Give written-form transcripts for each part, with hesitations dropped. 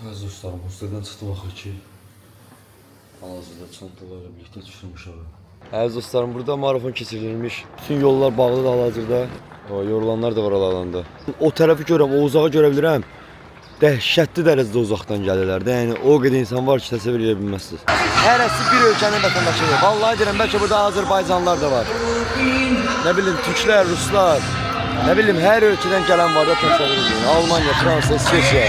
Aziz dostlarım, hostelden çıxdım axır ki, hal-hazırda çantalarla birlikte düşdüm uşağa. Aziz dostlarım, burada marafon keçirilmiş. Bütün yollar bağlıdır hal-hazırda. Yorulanlar da var alanda. O tərəfi görəm, o uzağı görə bilirəm. Dəhşətli dərəcədə uzaqdan gəlirlər də. Yəni o qədər insan var ki, təsəvvür edə bilməzsiniz. Hərəsi bir ölkənin vətəndaşıdır. Vallahi deyirəm, bəlkə burada Azərbaycanlılar da var. Nə bilim, Türklər, Ruslar, nə bilim, hər ölkədən gələn var da təsəvvür edin. Almanya, Fransa, İsveçrə.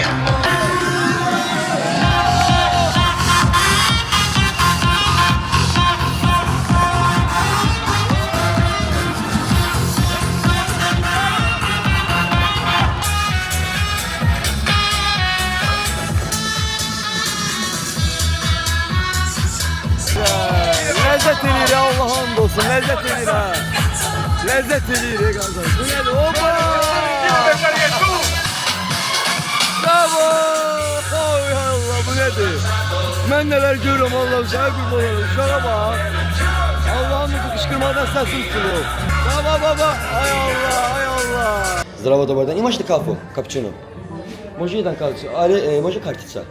Lezzet edir Allah hamd olsun, lezzet edir ha. Lezzet edir kardeş. Bu nedir? Hoppa! Bravo! Oy Allah, bu nedir? Ben neler görüyorum Allah'ım, sana kurban olayım. Şuna bak. Allah'ım bu kışkırmadan sesim tutuluyor. Baba, ay Allah, ay Allah. Здорово, добрый день. И можете кафе, капучино? Можно jedan капучино? Ali, može kartica?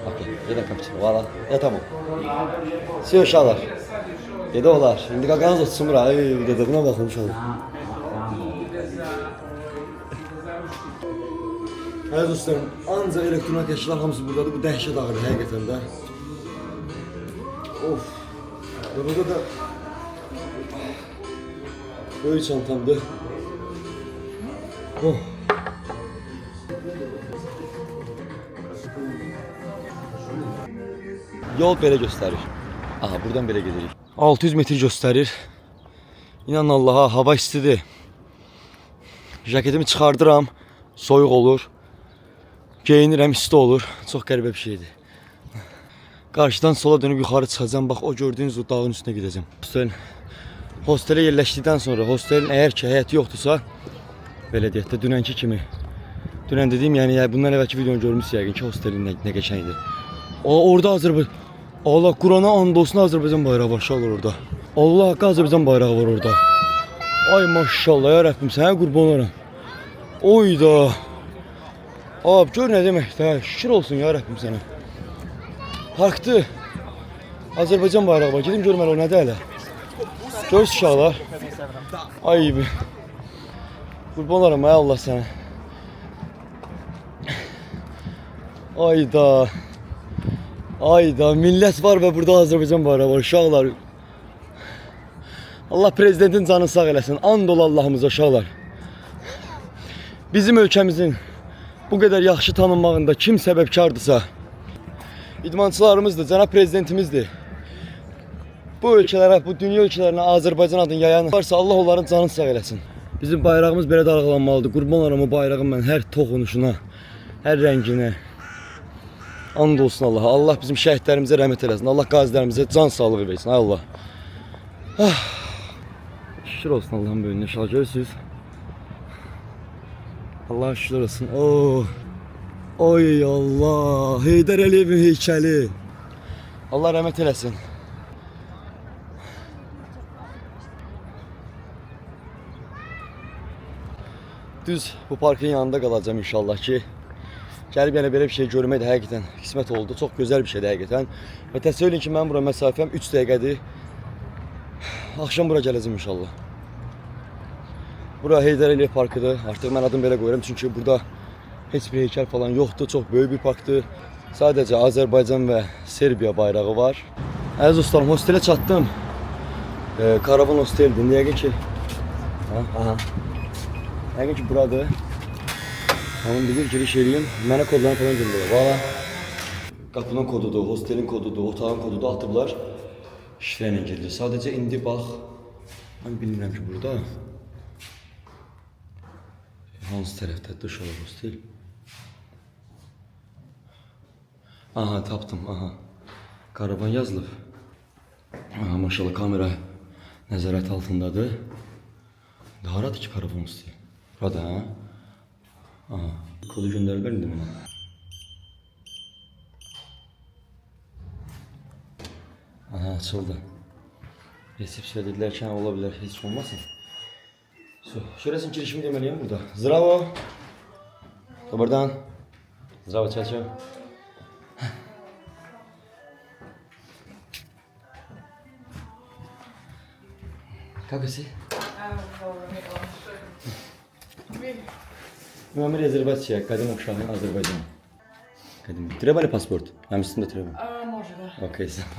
Okey, jedan kапучино. Valla, ya tamam. Все, uşaqlar. Dedi olar. İndi qaqanız otsun bura. Ay, dedi, buna baxın uşaqlar. Əziz dostlarım, ancaq elektronik əşyalar hamısı buradadır. Bu dəhşət ağrıdır həqiqətən də. Of. Və burada da böyük çantamdır. Oh. Yol belə göstərir. Aha, buradan belə gedirik. 600 metr göstərir. İnanın Allaha, hava istidir. Jaketimi çıxardıram, soyuq olur. Geyinirəm, isti olur. Çox qəribə bir şeydir. Qarşıdan sola dönüb yuxarı çıxacağım. Bax, o gördüyünüz o dağın üstünə gedəcəm. Hostelə yerləşdikdən sonra, hostelin əgər ki həyəti yoxdursa, belə deyək də, dünənki kimi. Dünən dediyim, yəni bundan əvvəlki videonu görmüşsünüz yəqin ki, hostelin nə qəşəngdir. Orada Azərbaycan, Allah Qurana and olsun, Azərbaycan bayrağı var uşaqlar orada. Allah haqqı Azərbaycan bayrağı var orada. Ay maşallah ya Rəbbim, sənə qurban olaram. Oyda. Abi gör nə deməkdir, şükür olsun ya Rəbbim sənə. Parkdır. Azərbaycan bayrağı var, gedim görməli o nədir hələ. Göz uşaqlar. Ay be. Qurban olaram ay Allah sənə. Ayda. Ayda millət var və burada Azərbaycan bayrağı var uşaqlar. Allah prezidentin canını sağ eləsin. And ol Allahımıza uşaqlar. Bizim ölkəmizin bu qədər yaxşı tanınmağında kim səbəbkardırsa, idmançılarımızdır, cənab prezidentimizdir. Bu ölkələrə, bu dünya ölkələrinə Azərbaycan adını yayan varsa Allah onların canını sağ eləsin. Bizim bayrağımız belə dalğalanmalıdır. Qurban olaram o bayrağın mən hər toxunuşuna, hər rənginə. And olsun Allaha. Allah bizim şəhidlərimizə rəhmət eləsin. Allah qazilərimizə can sağlığı versin. Ay Allah. Şükür olsun Allah'ın böyüyünə. İnşallah görürsünüz. Allah şükür olsun. Oh. Oy Allah. Heydər Əliyevin heykəli. Allah rəhmət eləsin. Düz bu parkın yanında qalacağım inşallah ki. Gəlib yəni belə bir şey görmək də həqiqətən qismət oldu. Çox gözəl bir şeydir həqiqətən. Və təsəvvür edin ki, mən bura məsafəm 3 dəqiqədir. Axşam bura gələcəm inşallah. Bura Heydər Əliyev parkıdır. Artıq mən adını belə qoyuram çünki burada heç bir heykəl falan yoxdur. Çox böyük bir parkdır. Sadəcə Azərbaycan və Serbiya bayrağı var. Əziz dostlarım, hostelə çatdım. Karavan hosteldir. Yəqin ki, yəqin ki buradır. Onun bir giriş eləyim. Mənə kodlarını falan göndərir. Valla. Qapının kodudur, hostelin kodudur, otağın kodudur atıblar. Şifrəylə girilir. Sadəcə indi bax. Mən bilmirəm ki burada. Hansı tərəfdə dış olar hostel? Aha, tapdım. Aha. Karavan yazılıb. Aha, maşallah kamera nəzarət altındadır. Haradır ki karavan hostel? Burada ha? Aha, kodu göndəriblər indi mənə. Aha, açıldı. Resepsiya dedilər ki, ola bilər, heç olmasın. Şurasının girişimi deməliyim burada. Zdravo. Добрый день. Здравствуйте. Как вы? Müəmmər Azərbaycan, Qədim Uşağı Azərbaycan. Qədim. Treba ли паспорт? Həmçinin də treba. Может, да. Okey, sağ ol.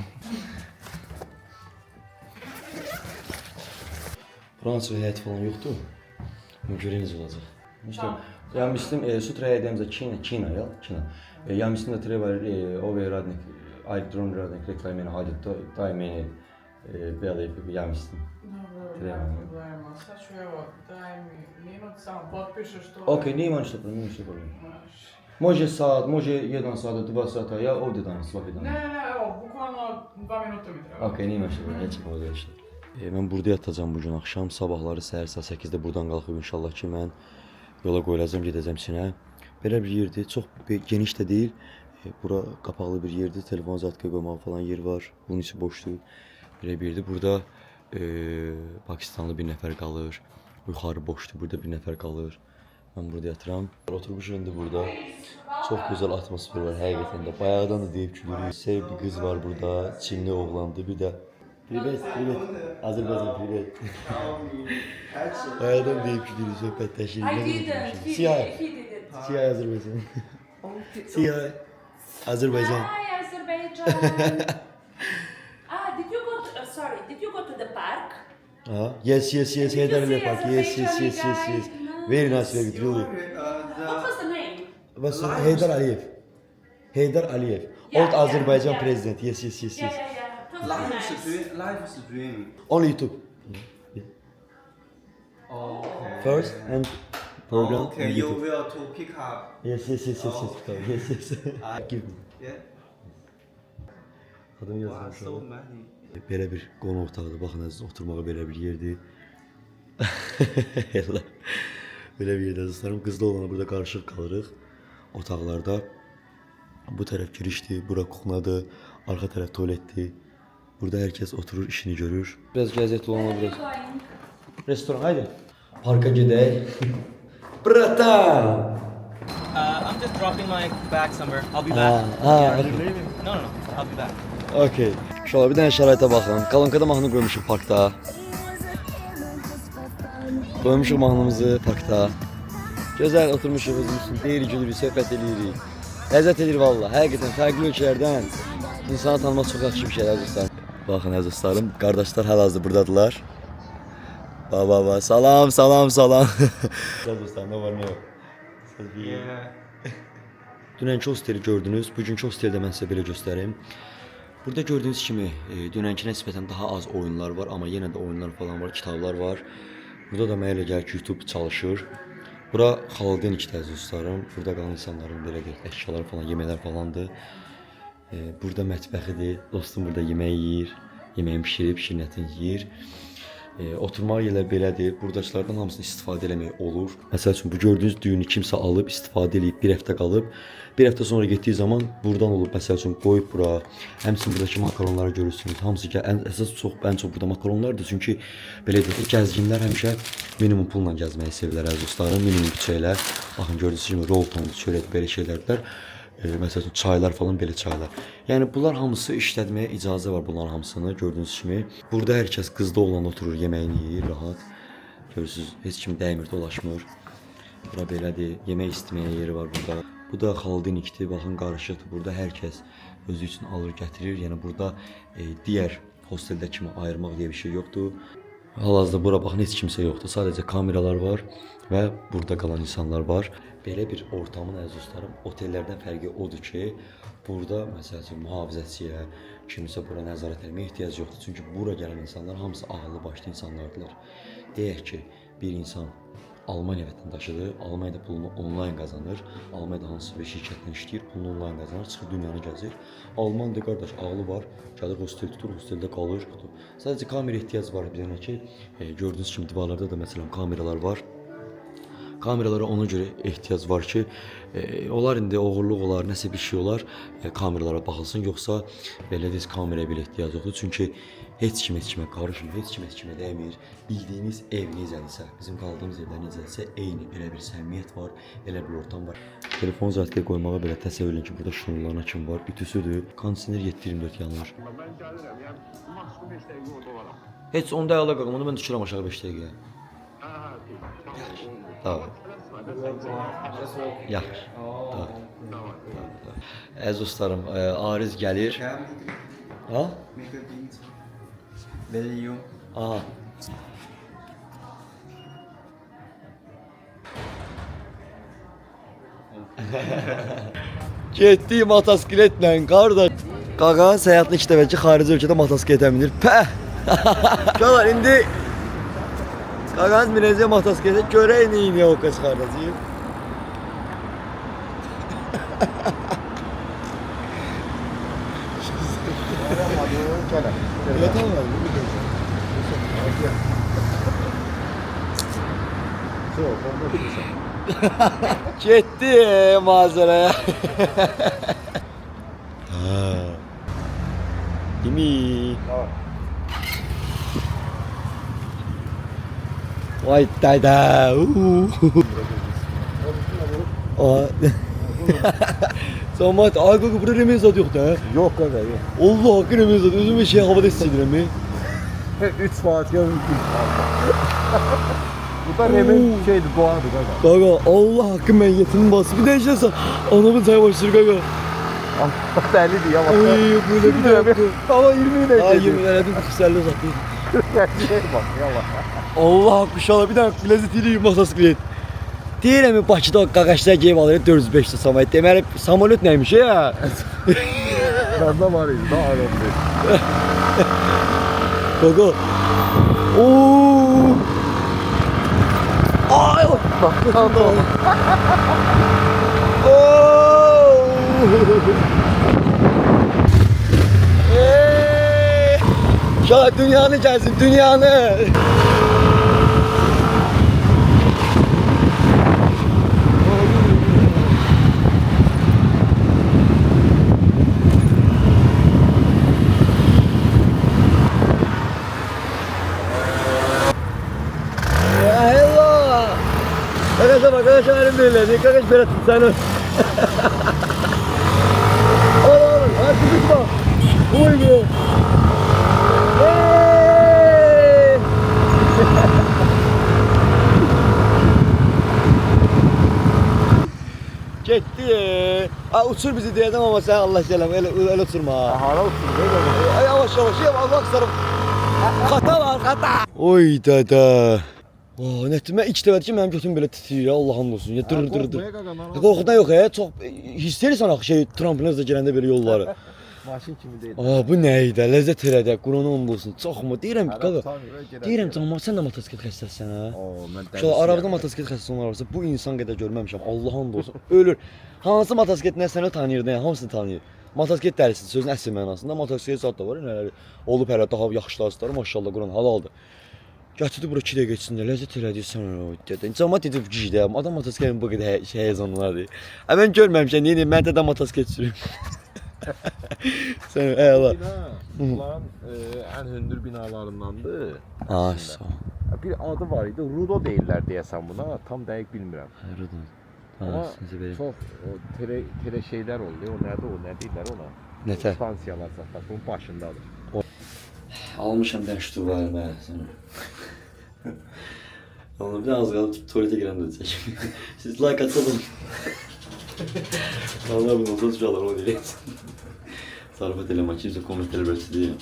Fransa heyəti falan yoxdur. Amma görəyiniz olacaq. İşte, я myslím, с утра едем за Чина, Чина. Я myslím, da treba ove radnik, elektron radnik reklamini hadi tajmeni beli, ja mislim. Nema problema. Sad ću, evo, daj mi minut, samo potpišeš to. Okej, nema ništa problem. Može sat, može 1 sat, 2 sata, ja ovdje danas svaki dan. Ne, evo, bukvalno 2 minuta mi treba. Okey, nema ništa problem, heç oldu işte. Mən burada yatacağam bu gün axşam, sabahları səhər saat 8-də buradan qalxıb inşallah ki mən yola qoyulacağam, gedəcəm Çinə. Belə bir yerdir, çox geniş də deyil. Bura qapaqlı bir yerdir, telefon zatkaya qoymağa falan yer var. Bunun içi boşdur. Belə bir yerdir. Burada Pakistanlı bir nəfər qalır. Yuxarı boşdur, burada bir nəfər qalır. Mən burada yatıram. Oturmuşum indi burada. Çox gözəl atmosfer var həqiqətən də. Bayaqdan da deyib gülürük. Sev bir qız var burada, Çinli oğlandı. Bir də Привет. Azərbaycan, привет. Bayaqdan deyib gülürük, söhbətləşirik. I didn't. He Siyah. did it. Siyah Azərbaycan. Siyah Azərbaycan. Hi, Azerbaijan. Did you go to the park? Yes, Heydar Aliyev Park. Yes. Nice. Very nice, very good, really. What was the name? What's Heydar Aliyev? Heydar Aliyev. Yeah, Old yeah, Azerbaijan yeah. president. Yes. Yeah. It was nice. Life stream. On YouTube. Okay. First and program Okay, on you YouTube. will to pick up. Yes. Yes. Give me. Yeah. Adını Wow, yazmışam. so many. Belə bir qonaq otağıdır. Baxın, əziz, oturmağa belə bir yerdir. Elə. Belə bir yerdə dostlarım, qızlı olana burada qarışıq qalırıq. Otaqlarda. Bu tərəf girişdir, bura kuxnadır, arxa tərəf tualetdir. Burada hər kəs oturur, işini görür. Biraz gəzət olana biraz. Restoran, haydi. Parka gedək. Bratan! I'm just dropping my bag somewhere. I'll be back. Are you leaving? No. I'll be back. Okey. Şöyle bir dənə şəraitə baxın. Qalankada mahnı qoymuşuq parkda. Qoymuşuq mahnımızı parkda. Gözəl oturmuşuq özümüz üçün. Deyirik, gülürük, söhbət edirik. Ləzzət edir valla. Həqiqətən fərqli ölkələrdən insanı tanımaq çox yaxşı bir şeylər dostlar. Baxın əziz dostlarım, qardaşlar hal-hazırda buradadılar. Ba. Salam. Güzel dostlar, ne var ne yok. Yeah. Dünənki hosteli gördünüz. Bugünkü hosteldə mən sizə belə göstərim. Burada gördüyünüz kimi dünənkinə nisbətən daha az oyunlar var, amma yenə də oyunlar falan var, kitablar var. Burada da mənə elə gəlir ki, YouTube çalışır. Bura xaldenikdir əziz dostlarım. Burada qalan insanların belə deyək, əşyalar falan, yeməklər falandır. Burada mətbəxidir. Dostum burada yemək yeyir. Yeməyin pişirib, şirnətini yeyir. Oturmağa yerlər belədir. Buradakılardan hamısını istifadə eləmək olur. Məsəl üçün bu gördüyünüz düyünü kimsə alıb, istifadə edib, bir həftə qalıb. Bir həftə sonra getdiyi zaman buradan olub, məsəl üçün qoyub bura. Həmçinin buradakı makaronları görürsünüz. Hamısı ki, ən çox burada makaronlardır. Çünki belə deyək, gəzginlər həmişə minimum pulla gəzməyi sevirlər əziz dostlarım. Minimum bütçəylə. Baxın gördüyünüz kimi roltondur, çörək belə şeylərdir. Məsəl üçün çaylar falan belə çaylar. Yəni bunlar hamısı işlətməyə icazə var bunların hamısını gördüyünüz kimi. Burada hər kəs qızda olan oturur, yeməyini yeyir rahat. Görürsüz, heç kim dəymir, dolaşmır. Bura belədir, yemək istəməyə yeri var burada. Bu da xaldinikdir, baxın qarışıqdır. Burada hər kəs özü üçün alır, gətirir. Yəni burada digər hosteldə kimi ayırmaq deyə bir şey yoxdur. Hal-hazırda bura baxın, heç kimsə yoxdur. Sadəcə kameralar var və burada qalan insanlar var. Belə bir ortamın əziz dostlarım, otellərdən fərqi odur ki, burada məsəl üçün mühafizəçiyə, kimsə bura nəzarət etməyə ehtiyac yoxdur. Çünki bura gələn insanlar hamısı ağıllı başlı insanlardılar. Deyək ki, bir insan Almaniya vətəndaşıdır, Almaniyada pulunu onlayn qazanır, Almaniyada hansı bir şirkətlə işləyir, pulunu onlayn qazanır, çıxır dünyanı gəzir. Almaniyada qardaş ağlı var, gəlir hostel tutur, hosteldə qalır. Sadəcə kamera ehtiyac var bir dənə ki, gördüyünüz kimi divarlarda da məsələn kameralar var. Kameralara ona görə ehtiyac var ki, onlar indi oğurluq olar, nəsə bir şey olar, kameralara baxılsın, yoxsa belə deyək kameraya belə ehtiyac yoxdur. Çünki Heç kimə qarışmır, heç kimə dəymir. Bildiyiniz ev necədirsə, bizim qaldığımız evlər necədirsə, eyni elə bir səmimiyyət var, elə bir ortam var. Telefon zətliyə qoymağa belə təsəvvür edin ki, burada şunlarına kim var, ütüsüdür. Kondisioner 7/24 yanır. Heç onda ayaqla qalqım, onu mən düşürəm aşağı 5 dəqiqə. Tamam. Yaxşı. Tamam. Əziz dostlarım, Ariz gəlir. Ha? Veriyorum. Aha. Getdi motosikletlə qardaş. Qaqa səyahətini 2 dəfə ki, xarici ölkədə motosikletə minir. Pəh! Qalar indi Qaqanız minəcək motosikletə görək neyini o qız qardaşıyım. Getdi mağazaya. Değil mi? Vay dayda. Samat, ay kanka burada remez adı yok da. Yok kanka yok. Allah hakkı remez adı. Özüme şey havada hissediyorum mi? 3 saat ya mümkün. Bu da remen şeydi doğadı kanka. Kanka Allah hakkı ben yetimin bası. Bir de işte sen anamın çay başlıyor kanka. Deli diye bak. Ay böyle bir de yaptı. Ama 20'yi de Ay yemin ederim kısallı uzattı. Şey bak yallah. Allah hakkı şala bir dakika lezzetiyle motosiklet. Deyirəm mi Bakıda qaqaşlar geyib alır 405 samolyot. Deməli samolyot nəymiş ya? Bende var idi daha önemli. Qaqa. Oo! Ay bak kanka. Oo! Ya dünyanı gelsin dünyanı. Arkadaşlar elim belirledi. Arkadaş Berat sen ol. Oğlum hadi tutma. Uy be. Gitti. Aa, uçur bizi diyeceğim ama sen Allah selam öyle uçurma. Hala uçtu değil mi? Ay yavaş yavaş Allah sarım. Xata var xata. Oy dada. Oh, netmə mən ilk dəfədir ki, mənim götüm belə titrəyir ya, Allah'ın olsun. Ya dır. Qorxudan yox ya, çox hiss edirsən axı şey trampolinə girəndə belə yolları. Maşın kimi değil. Aa, bu nə idi? Ləzzət elədi, Qur'an olsun. Çoxmu? Deyirəm ki, qaqa. Deyirəm canım, sən də motosiklet xəstəsən ha? Oo, mən dəli. Şöyle arabada motosiklet xəstəsi olan varsa, bu insan qədər görməmişəm. Allah'ın olsun. Ölür. Hansı motosiklet nəsəni tanıyırdı, yəni hamısını tanıyır. Motosiklet dəlisi sözün əsl mənasında motosiklet zad da var. Nələr olub hələ daha yaxşıları, maşallah Qur'an halaldır. Gətirdi bura 2 dəqiqə içində ləzzət elədi sən o dedi. Cəmaət edib gicdə. Adam motosikletin bu qədər heyecanlıdır. Mən görməmişəm, niyə mən də motosiklet sürürəm. Sən əla. Bunların en hündür binalarındandır. Ha, sağ ol. Bir adı var idi, Rudo deyirlər deyəsən buna, tam dəqiq bilmirəm. Rudo. Ama Ha, sizə verim. çox o tele şeylər oldu. O nədir o, nə deyirlər ona? Nətər? Stansiyalar saxlar, bunun başındadır. Almışam ben şu tuvalı mən. Onu bir az qalıb tuvalete girəm də çəkim. Siz like atın. Allah bunu olsa şuralar onu diləyəcək. Sarfat eləmə, kimsə kommentlərə bölsə deyəm.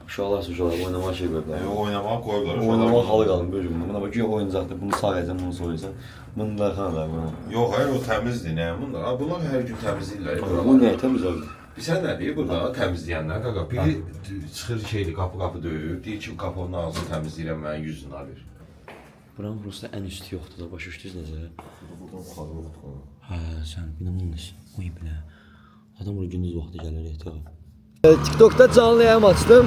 Uşaqlar oynamaq şey qoyublar. Oynamaq qoyublar. Oynamaq halı qalın bölüm. Buna bax, güya oyuncaqdır, bunu sağ edəcəm, bunu sol edəcəm. Bunu da xanada qoyuram. Yox, hayır o təmizdir, nə bunlar? Bunlar hər gün təmizləyirlər. Bu nə təmiz oldu? Bilsən nədir burada təmizləyənlər qaqa? Biri çıxır şeyli qapı döyür, deyir ki, qapının ağzını təmizləyirəm, mənim 100 lira ver. Buranın burası ən üstü yoxdur da, başa düşdünüz necə? Buradan Hə, sən binanın üstü. Oy bilə. Adam bura gündüz vaxtı gəlir ehtiyac. TikTok'da canlı yayım açdım.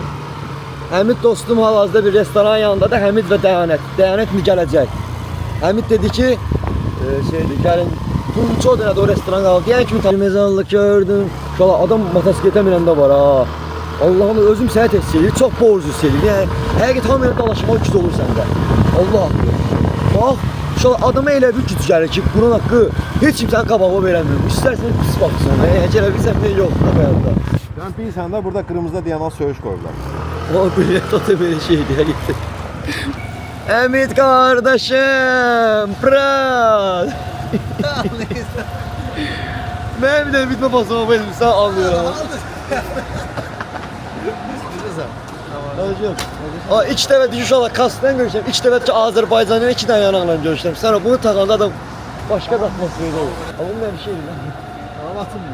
Həmid dostum hal-hazırda bir restoran yanında da Həmid və Dəyanət. Dəyanət mi gələcək? Həmid dedi ki, şeydir, gəlin. Tunço dənədə o restoran qaldı. Deyən kimi mezarlıq gördüm. Şöyle adam motosikletə minəndə var ha. Allah'ım özüm sənə təhsil edir, çox borcu edir. Yəni, həqiqət hamıya dalaşmaq güc olur səndə. Allah haqqı. Bax, uşaq adama elə bir güc gəlir ki, bunun haqqı heç kim sənin qabağına verəmir. İstərsən pis baxsın, gələ bilsən nə yox da həyatda. Sən bilsən də burada qırmızıda dayanan söyüş qoyublar. O bilet o da belə şeydir, həqiqət. Əmid qardaşım, brat. Mənim də bitmə basama benim, sən anlıyorum. Ha, ilk dəfə uşaqla kastan görüşəm, ilk dəfə ki Azərbaycanın 2 dənə yanaqla görüşəm. Sonra bunu taxanda adam başqa da atmosferdə olur. Amma bu nə bir şeydir lan? Anlatım ya.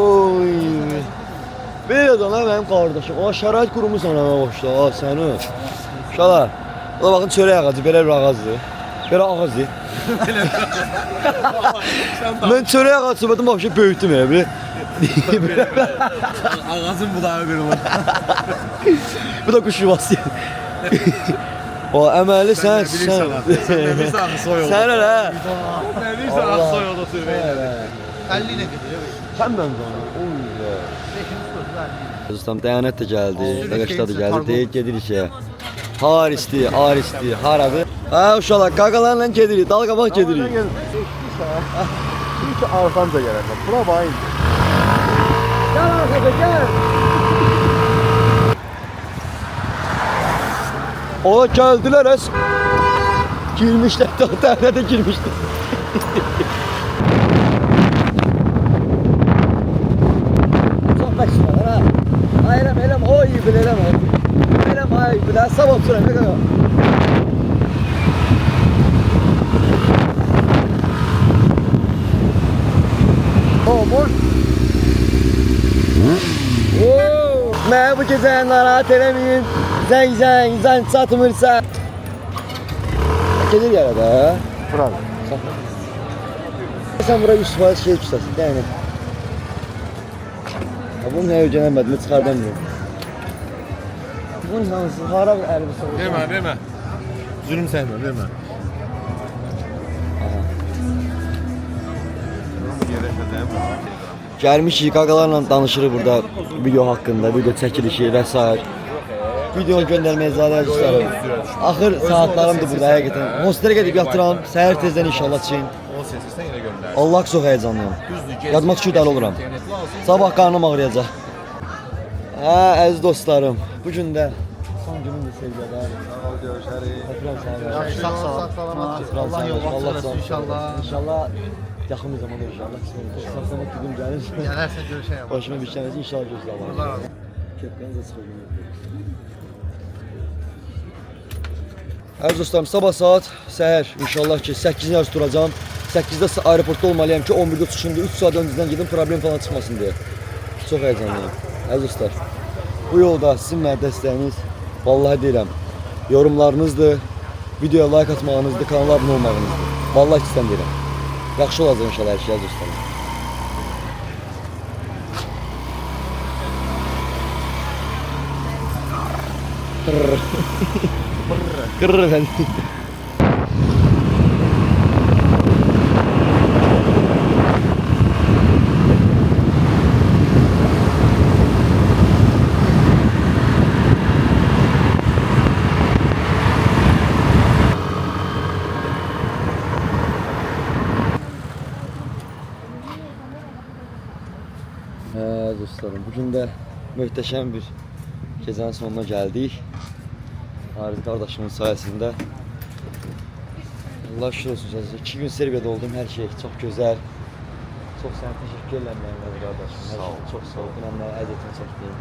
Oy. Belə də lan mənim qardaşım. O şərait qurumusan ana başda, ha səni. Uşaqlar, o baxın çörək ağacı, belə bir ağacdır. Belə ağacdır. Mən çörək ağacı bədim başa böyütdüm elə bir. Ağacın budağı qırılır. Bu da kuş yuvası. O əməli sən. Nəvisa soyuldu. Sən elə. Nəvisa soyuldu sürüyə. 50 ilə gedir. Sən məndən. Oy. Dostum dəyanət də gəldi, Dağaşda da gəldi. Deyək gedirik ya. Harisli, Arisli, haradır? Ha uşaqlar, qaqalarla gedirik, dal qabaq gedirik. Çünki arxanca gələcək. Bura bayın. Gel arkada gel. Ola geldiler es. Girmişler, tahtaya da girmişler. Çok kaçtılar ha. Eylem, o iyi bil, eylem. Eylem, ay bil, sabah süre ne kadar. Boş. Mən bu gecə narahat eləməyin. Zəng çatmırsa. Gedir yerə də. Bura. Sən bura 100% şey tutasın, yəni. Bunu nə öyrənəmədim, çıxardamıyorum. Bunun hansı, hara əlbi soğuk. Demə. Zülüm səhmə, demə. Gəlmişik, qaqalarla danışırıq burada video haqqında, video çəkilişi və s. Videonu göndərməyə icazə istəyirəm. Axır saatlarımdır burada həqiqətən. Hostelə gedib yatıram, səhər tezdən inşallah çin. Allah çox həyəcanlıyam. Yadıma düşür dəli oluram. Sabah qarnım ağrıyacaq. Hə, əziz dostlarım, bu gün də son günümdür sevgidə. Sağ ol, görüşərik. Öpürəm səni. Sağ-salamat. Allah yolunu açsın inşallah. İnşallah yaxın bir zamanda inşallah. Sağ-salamat gün gəlir. Gələrsən görüşəyəm. Başıma bir şeyimiz inşallah gözləmək. Köpkənizə çıxır. Əziz dostlarım, sabah saat səhər inşallah ki 8-in yarısı duracağım. 8-də aeroportda olmalıyam ki 11-də uçuşumda 3 saat öncədən gedim problem falan çıxmasın deyə. Çox həyəcanlıyam. Əziz dostlar, bu yolda sizin mənə dəstəyiniz vallahi deyirəm, yorumlarınızdır, videoya like atmağınızdır, kanala abunə olmağınızdır. Vallahi sizdən deyirəm. Yaxşı olacaq inşallah hər şey əziz dostlarım. Qırır ben. Dostlarım, bugün də möhtəşəm bir gecənin sonuna gəldik. Ariz qardaşımın sayəsində. Allah şükür olsun sizə. 2 gün Serbiyada oldum, hər şey çox gözəl. Çox sənə təşəkkür edirəm qardaşım. Hər şey çox sağ ol. Dünən əziyyətini çəkdin.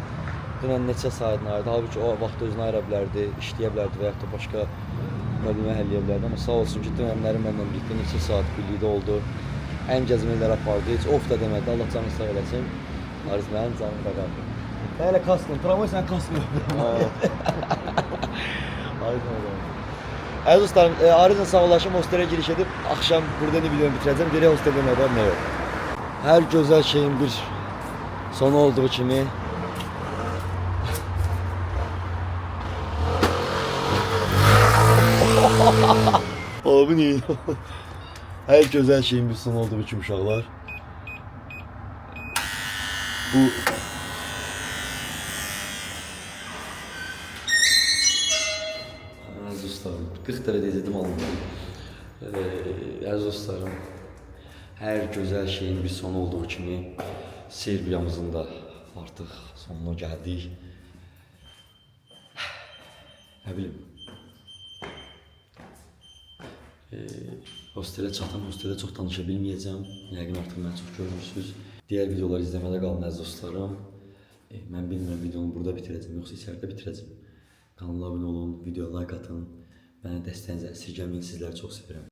Dünən neçə saatın ayırdı. Halbuki o vaxt özünü ayıra bilərdi, işləyə bilərdi və yaxud da başqa problemə həll edə bilərdi. Amma sağ olsun ki, dünənləri mənlə birlikdə neçə saat birlikdə oldu. Ən gəzmələr apardı. Heç of da demədi. Allah canını sağ eləsin. Ariz mənim canım qaqadı. Hələ kaskın, tramvay sən kaskın. Əziz dostlarım, Arizlə sağollaşım, hostelə giriş edib, axşam burada ne videomu bitirəcəm, deyirək hosteldə nə var, nə yox. Hər gözəl şeyin bir sonu olduğu kimi Abi neydi? Hər gözəl şeyin bir sonu olduğu kimi uşaqlar. Bu 40 dənə dedim alındım. Əziz dostlarım, hər gözəl şeyin bir sonu olduğu kimi Serbiyamızın da artıq sonuna gəldik. Nə bilim. Hostelə çatan, hostelə çox danışa bilməyəcəm. Yəqin artıq məni çox görmürsünüz. Digər videoları izləmədə qalın əziz dostlarım. Mən bilmirəm videonu burada bitirəcəm, yoxsa içəridə bitirəcəm. Kanala abunə olun, videoya like atın. Mənə dəstəyinizi əsirgəməyin, sizləri çox sevirəm.